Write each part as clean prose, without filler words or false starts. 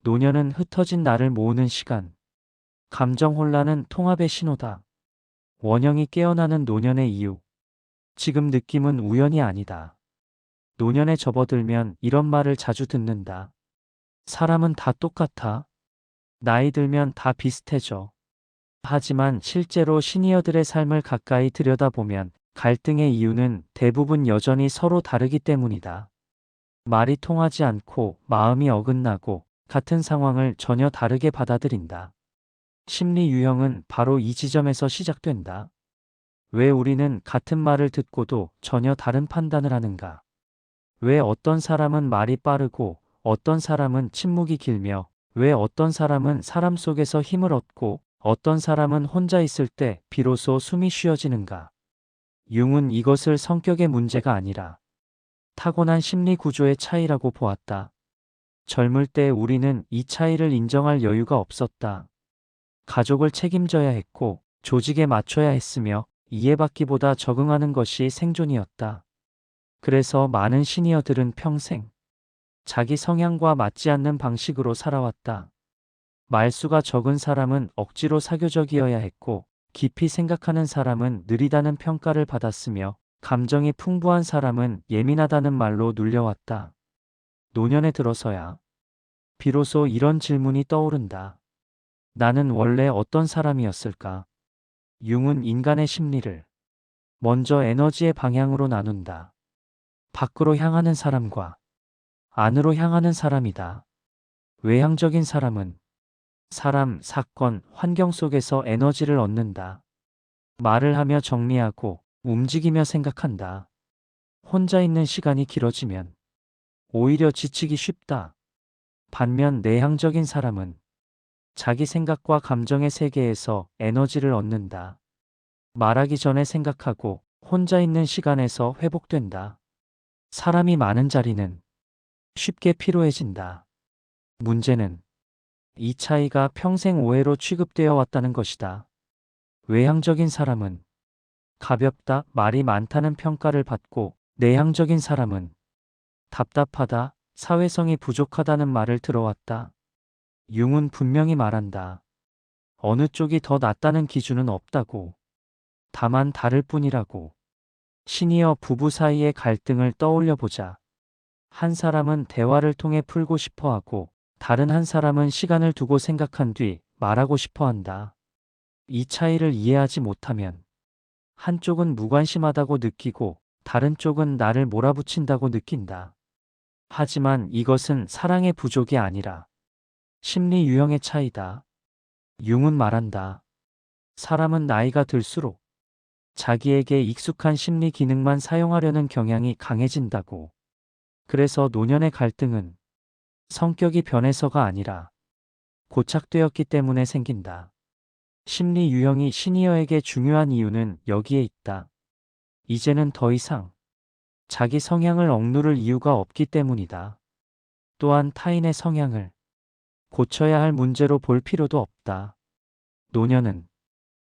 노년은 흩어진 나를 모으는 시간. 감정 혼란은 통합의 신호다. 원형이 깨어나는 노년의 이유. 지금 느낌은 우연이 아니다. 노년에 접어들면 이런 말을 자주 듣는다. 사람은 다 똑같아. 나이 들면 다 비슷해져. 하지만 실제로 시니어들의 삶을 가까이 들여다보면 갈등의 이유는 대부분 여전히 서로 다르기 때문이다. 말이 통하지 않고 마음이 어긋나고 같은 상황을 전혀 다르게 받아들인다. 심리 유형은 바로 이 지점에서 시작된다. 왜 우리는 같은 말을 듣고도 전혀 다른 판단을 하는가? 왜 어떤 사람은 말이 빠르고 어떤 사람은 침묵이 길며 왜 어떤 사람은 사람 속에서 힘을 얻고 어떤 사람은 혼자 있을 때 비로소 숨이 쉬어지는가? 융은 이것을 성격의 문제가 아니라 타고난 심리 구조의 차이라고 보았다. 젊을 때 우리는 이 차이를 인정할 여유가 없었다. 가족을 책임져야 했고 조직에 맞춰야 했으며 이해받기보다 적응하는 것이 생존이었다. 그래서 많은 시니어들은 평생 자기 성향과 맞지 않는 방식으로 살아왔다. 말수가 적은 사람은 억지로 사교적이어야 했고 깊이 생각하는 사람은 느리다는 평가를 받았으며 감정이 풍부한 사람은 예민하다는 말로 눌려왔다. 노년에 들어서야 비로소 이런 질문이 떠오른다. 나는 원래 어떤 사람이었을까? 융은 인간의 심리를 먼저 에너지의 방향으로 나눈다. 밖으로 향하는 사람과 안으로 향하는 사람이다. 외향적인 사람은 사람, 사건, 환경 속에서 에너지를 얻는다. 말을 하며 정리하고 움직이며 생각한다. 혼자 있는 시간이 길어지면 오히려 지치기 쉽다. 반면 내향적인 사람은 자기 생각과 감정의 세계에서 에너지를 얻는다. 말하기 전에 생각하고 혼자 있는 시간에서 회복된다. 사람이 많은 자리는 쉽게 피로해진다. 문제는 이 차이가 평생 오해로 취급되어 왔다는 것이다. 외향적인 사람은 가볍다, 말이 많다는 평가를 받고 내향적인 사람은 답답하다, 사회성이 부족하다는 말을 들어왔다. 융은 분명히 말한다. 어느 쪽이 더 낫다는 기준은 없다고. 다만 다를 뿐이라고. 시니어 부부 사이의 갈등을 떠올려 보자. 한 사람은 대화를 통해 풀고 싶어 하고 다른 한 사람은 시간을 두고 생각한 뒤 말하고 싶어 한다. 이 차이를 이해하지 못하면 한쪽은 무관심하다고 느끼고 다른 쪽은 나를 몰아붙인다고 느낀다. 하지만 이것은 사랑의 부족이 아니라 심리 유형의 차이다. 융은 말한다. 사람은 나이가 들수록 자기에게 익숙한 심리 기능만 사용하려는 경향이 강해진다고. 그래서 노년의 갈등은 성격이 변해서가 아니라 고착되었기 때문에 생긴다. 심리 유형이 시니어에게 중요한 이유는 여기에 있다. 이제는 더 이상 자기 성향을 억누를 이유가 없기 때문이다. 또한 타인의 성향을 고쳐야 할 문제로 볼 필요도 없다. 노년은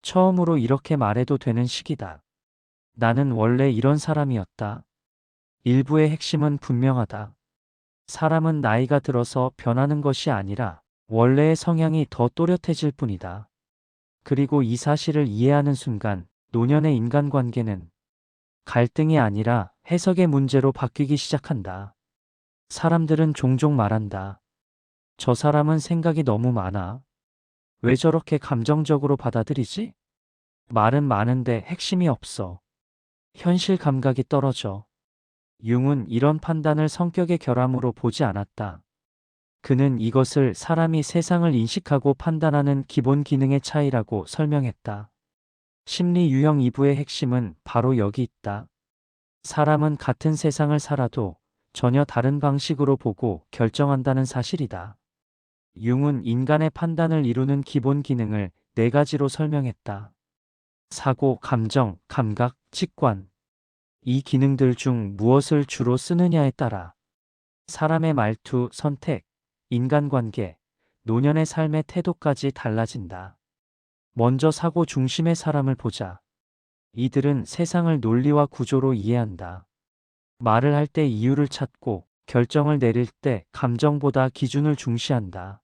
처음으로 이렇게 말해도 되는 시기다. 나는 원래 이런 사람이었다. 일부의 핵심은 분명하다. 사람은 나이가 들어서 변하는 것이 아니라 원래의 성향이 더 또렷해질 뿐이다. 그리고 이 사실을 이해하는 순간 노년의 인간관계는 갈등이 아니라 해석의 문제로 바뀌기 시작한다. 사람들은 종종 말한다. 저 사람은 생각이 너무 많아. 왜 저렇게 감정적으로 받아들이지? 말은 많은데 핵심이 없어. 현실 감각이 떨어져. 융은 이런 판단을 성격의 결함으로 보지 않았다. 그는 이것을 사람이 세상을 인식하고 판단하는 기본 기능의 차이라고 설명했다. 심리 유형 2부의 핵심은 바로 여기 있다. 사람은 같은 세상을 살아도 전혀 다른 방식으로 보고 결정한다는 사실이다. 융은 인간의 판단을 이루는 기본 기능을 네 가지로 설명했다. 사고, 감정, 감각, 직관. 이 기능들 중 무엇을 주로 쓰느냐에 따라 사람의 말투, 선택, 인간관계, 노년의 삶의 태도까지 달라진다. 먼저 사고 중심의 사람을 보자. 이들은 세상을 논리와 구조로 이해한다. 말을 할 때 이유를 찾고 결정을 내릴 때 감정보다 기준을 중시한다.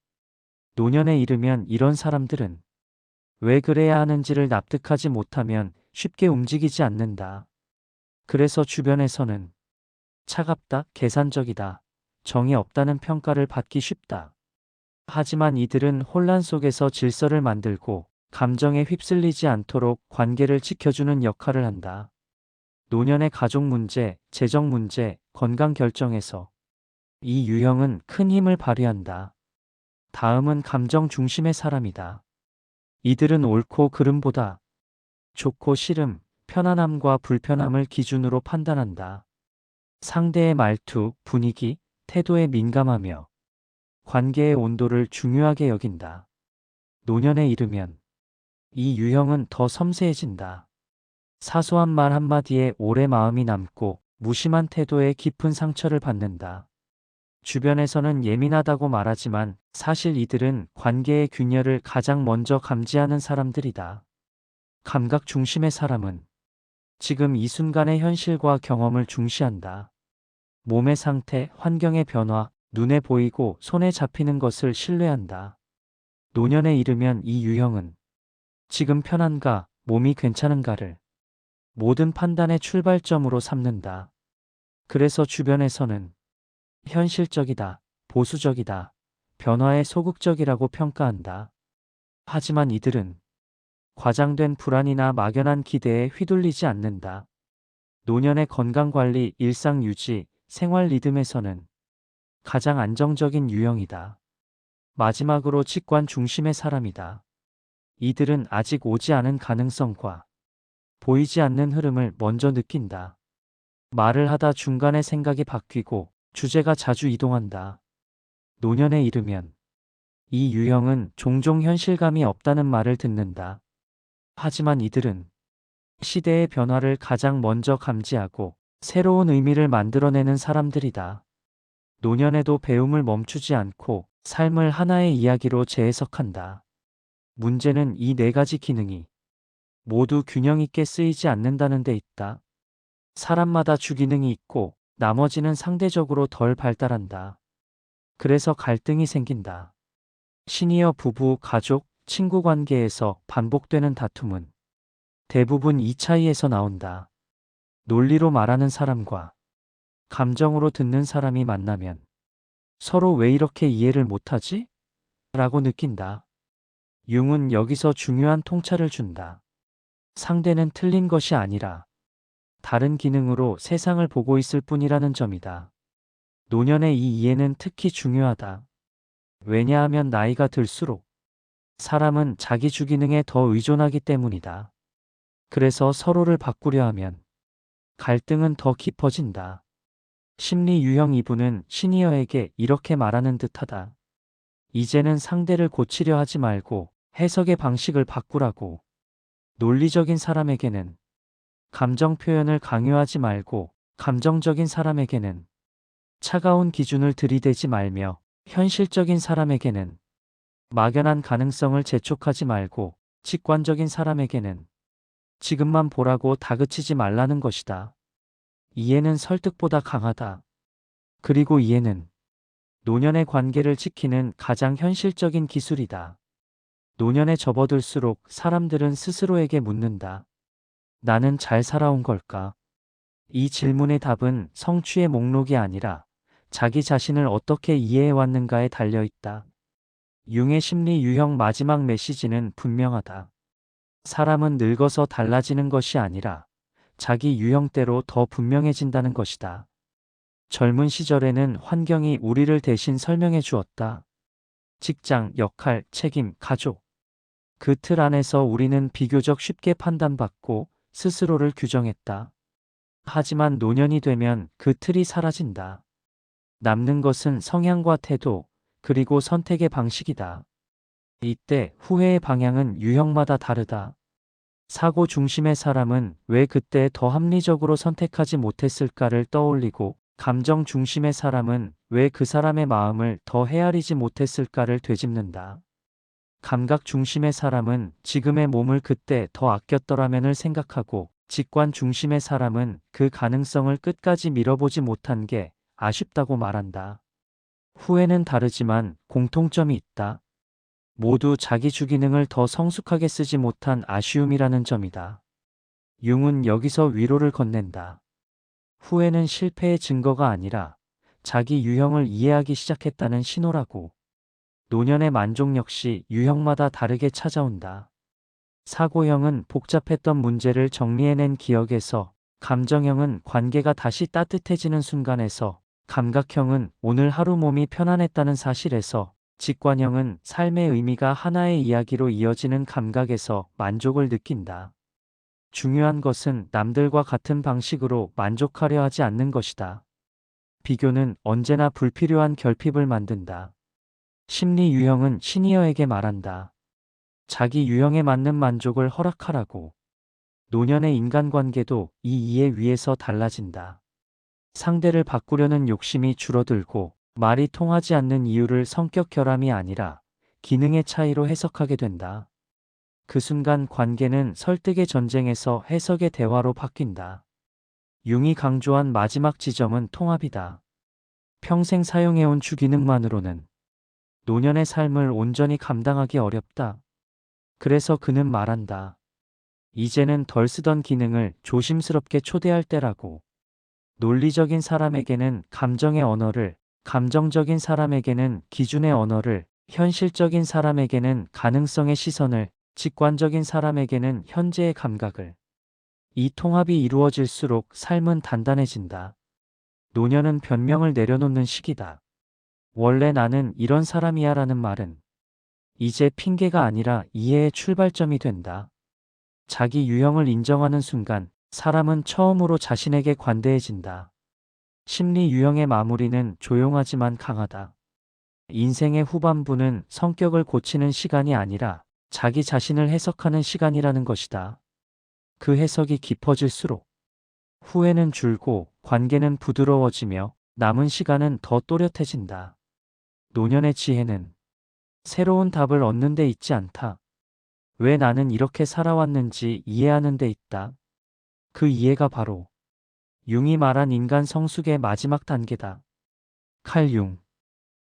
노년에 이르면 이런 사람들은 왜 그래야 하는지를 납득하지 못하면 쉽게 움직이지 않는다. 그래서 주변에서는 차갑다, 계산적이다, 정이 없다는 평가를 받기 쉽다. 하지만 이들은 혼란 속에서 질서를 만들고 감정에 휩쓸리지 않도록 관계를 지켜주는 역할을 한다. 노년의 가족 문제, 재정 문제, 건강 결정에서 이 유형은 큰 힘을 발휘한다. 다음은 감정 중심의 사람이다. 이들은 옳고 그름보다 좋고 싫음, 편안함과 불편함을 기준으로 판단한다. 상대의 말투, 분위기, 태도에 민감하며 관계의 온도를 중요하게 여긴다. 노년에 이르면 이 유형은 더 섬세해진다. 사소한 말 한마디에 오래 마음이 남고 무심한 태도에 깊은 상처를 받는다. 주변에서는 예민하다고 말하지만 사실 이들은 관계의 균열을 가장 먼저 감지하는 사람들이다. 감각 중심의 사람은 지금 이 순간의 현실과 경험을 중시한다. 몸의 상태, 환경의 변화, 눈에 보이고 손에 잡히는 것을 신뢰한다. 노년에 이르면 이 유형은 지금 편한가, 몸이 괜찮은가를 모든 판단의 출발점으로 삼는다. 그래서 주변에서는 현실적이다, 보수적이다, 변화에 소극적이라고 평가한다. 하지만 이들은 과장된 불안이나 막연한 기대에 휘둘리지 않는다. 노년의 건강관리, 일상유지, 생활 리듬에서는 가장 안정적인 유형이다. 마지막으로 직관 중심의 사람이다. 이들은 아직 오지 않은 가능성과 보이지 않는 흐름을 먼저 느낀다. 말을 하다 중간에 생각이 바뀌고 주제가 자주 이동한다. 노년에 이르면 이 유형은 종종 현실감이 없다는 말을 듣는다. 하지만 이들은 시대의 변화를 가장 먼저 감지하고 새로운 의미를 만들어내는 사람들이다. 노년에도 배움을 멈추지 않고 삶을 하나의 이야기로 재해석한다. 문제는 이 네 가지 기능이 모두 균형 있게 쓰이지 않는다는 데 있다. 사람마다 주기능이 있고 나머지는 상대적으로 덜 발달한다. 그래서 갈등이 생긴다. 시니어 부부, 가족, 친구 관계에서 반복되는 다툼은 대부분 이 차이에서 나온다. 논리로 말하는 사람과 감정으로 듣는 사람이 만나면 서로 왜 이렇게 이해를 못하지? 라고 느낀다. 융은 여기서 중요한 통찰을 준다. 상대는 틀린 것이 아니라 다른 기능으로 세상을 보고 있을 뿐이라는 점이다. 노년의 이 이해는 특히 중요하다. 왜냐하면 나이가 들수록 사람은 자기 주기능에 더 의존하기 때문이다. 그래서 서로를 바꾸려 하면 갈등은 더 깊어진다. 심리 유형 2부는 시니어에게 이렇게 말하는 듯하다. 이제는 상대를 고치려 하지 말고 해석의 방식을 바꾸라고. 논리적인 사람에게는 감정 표현을 강요하지 말고 감정적인 사람에게는 차가운 기준을 들이대지 말며 현실적인 사람에게는 막연한 가능성을 재촉하지 말고 직관적인 사람에게는 지금만 보라고 다그치지 말라는 것이다. 이해는 설득보다 강하다. 그리고 이해는 노년의 관계를 지키는 가장 현실적인 기술이다. 노년에 접어들수록 사람들은 스스로에게 묻는다. 나는 잘 살아온 걸까? 이 질문의 답은 성취의 목록이 아니라 자기 자신을 어떻게 이해해왔는가에 달려있다. 융의 심리 유형 마지막 메시지는 분명하다. 사람은 늙어서 달라지는 것이 아니라 자기 유형대로 더 분명해진다는 것이다. 젊은 시절에는 환경이 우리를 대신 설명해 주었다. 직장, 역할, 책임, 가족. 그 틀 안에서 우리는 비교적 쉽게 판단받고 스스로를 규정했다. 하지만 노년이 되면 그 틀이 사라진다. 남는 것은 성향과 태도, 그리고 선택의 방식이다. 이때 후회의 방향은 유형마다 다르다. 사고 중심의 사람은 왜 그때 더 합리적으로 선택하지 못했을까를 떠올리고, 감정 중심의 사람은 왜 그 사람의 마음을 더 헤아리지 못했을까를 되짚는다. 감각 중심의 사람은 지금의 몸을 그때 더 아꼈더라면을 생각하고, 직관 중심의 사람은 그 가능성을 끝까지 밀어보지 못한 게 아쉽다고 말한다. 후회는 다르지만 공통점이 있다. 모두 자기 주기능을 더 성숙하게 쓰지 못한 아쉬움이라는 점이다. 융은 여기서 위로를 건넨다. 후회는 실패의 증거가 아니라 자기 유형을 이해하기 시작했다는 신호라고. 노년의 만족 역시 유형마다 다르게 찾아온다. 사고형은 복잡했던 문제를 정리해낸 기억에서, 감정형은 관계가 다시 따뜻해지는 순간에서, 감각형은 오늘 하루 몸이 편안했다는 사실에서, 직관형은 삶의 의미가 하나의 이야기로 이어지는 감각에서 만족을 느낀다. 중요한 것은 남들과 같은 방식으로 만족하려 하지 않는 것이다. 비교는 언제나 불필요한 결핍을 만든다. 심리 유형은 시니어에게 말한다. 자기 유형에 맞는 만족을 허락하라고. 노년의 인간관계도 이 이해 위에서 달라진다. 상대를 바꾸려는 욕심이 줄어들고, 말이 통하지 않는 이유를 성격 결함이 아니라 기능의 차이로 해석하게 된다. 그 순간 관계는 설득의 전쟁에서 해석의 대화로 바뀐다. 융이 강조한 마지막 지점은 통합이다. 평생 사용해온 주기능만으로는 노년의 삶을 온전히 감당하기 어렵다. 그래서 그는 말한다. 이제는 덜 쓰던 기능을 조심스럽게 초대할 때라고. 논리적인 사람에게는 감정의 언어를, 감정적인 사람에게는 기준의 언어를, 현실적인 사람에게는 가능성의 시선을, 직관적인 사람에게는 현재의 감각을. 이 통합이 이루어질수록 삶은 단단해진다. 노년은 변명을 내려놓는 시기다. 원래 나는 이런 사람이야 라는 말은 이제 핑계가 아니라 이해의 출발점이 된다. 자기 유형을 인정하는 순간 사람은 처음으로 자신에게 관대해진다. 심리 유형의 마무리는 조용하지만 강하다. 인생의 후반부는 성격을 고치는 시간이 아니라 자기 자신을 해석하는 시간이라는 것이다. 그 해석이 깊어질수록 후회는 줄고 관계는 부드러워지며 남은 시간은 더 또렷해진다. 노년의 지혜는 새로운 답을 얻는 데 있지 않다. 왜 나는 이렇게 살아왔는지 이해하는 데 있다. 그 이해가 바로 융이 말한 인간 성숙의 마지막 단계다. 칼 융